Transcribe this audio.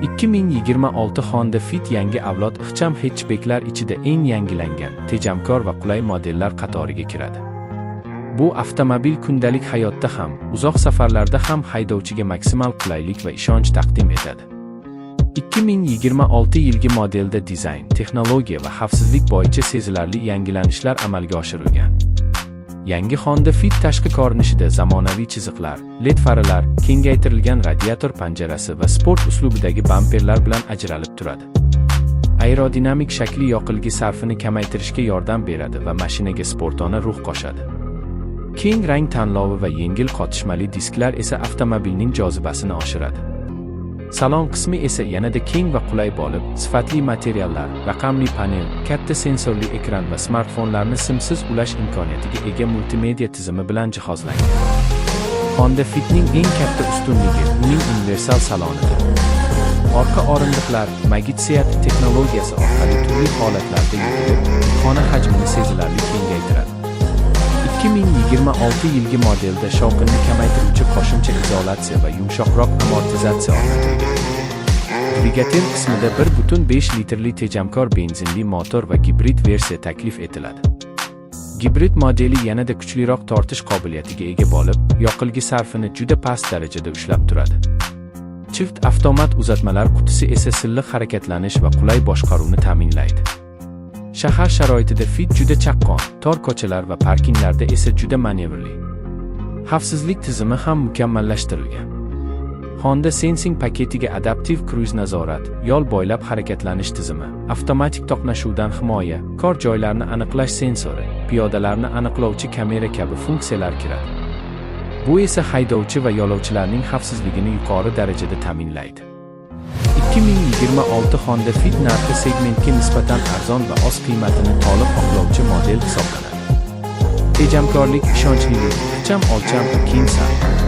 2026 Honda Fit yangi avlod ixcham hatchbeklar ichida eng yangilangan, tejamkor va qulay modellar qatoriga kiradi. Bu avtomobil kundalik hayotda ham, uzoq safarlarda ham haydovchiga maksimal qulaylik va ishonch taqdim etadi. 2026 yilgi modelda dizayn, texnologiya va xavfsizlik bo'yicha sezilarli yangilanishlar amalga oshirilgan. Yangi Honda Fit tashqi ko'rinishida zamonaviy chiziqlar, LED faralar, kengaytirilgan radiator panjarasi va sport uslubidagi bamperlar bilan ajralib turadi. Aerodinamik shakli yoqilg'i sarfini kamaytirishga yordam beradi va mashinaga sportona ruh qo'shadi. Keng rang tanlovi va yengil qotishmali disklar esa avtomobilning jozibasini oshiradi. Salon qismi esa yanada keng va qulay bo'lib, sifatli materiallar, raqamli panel, katta sensorli ekran va smartfonlarni simsiz ulash imkoniyatiga ega multimedia tizimi bilan jihozlangan. Honda Fitning eng katta ustunligi uning universal salonidir. Orqa o'rindiqlar Magid Seat texnologiyasi orqali turli holatlarda yuvilib, xona hajmini sezilarli kengaytiradi. 2026 yilgi modelda shovqinni kamaytiruvchi qo'shimcha izolyatsiya va yumshoqroq amortizatsiya o'rnatilgan. Dvigatel qismida 1.5 litrli tejamkor benzinli motor va gibrid versiya taklif etiladi. Gibrid modeli yanada kuchliroq tortish qobiliyatiga ega bo'lib, yoqilg'i sarfini juda past darajada ushlab turadi. Chift avtomat uzatmalar qutisi esa silliq harakatlanish va qulay boshqaruvni ta'minlaydi. Shahar sharoitida Fit juda chaqqon, tor ko'chalar va parkinglarda esa juda manevrli. Xavfsizlik tizimi ham mukammallashtirilgan. Honda Sensing paketiga adaptiv kruz nazorat, yo'l bo'ylab harakatlanish tizimi, avtomatik to'qnashuvdan himoya, kor joylarni aniqlash sensori, piyodalarni aniqlovchi kamera kabi funksiyalar kiradi. Bu esa haydovchi va yo'lovchilarning xavfsizligini yuqori darajada ta'minlaydi. 2026 Honda Fit narxi segmentga nisbatan arzon va oz qiymatini to'liq oqlovchi model hisoblanadi. Tejamkorlik, ishonchlilik, ixcham olcham va keng san.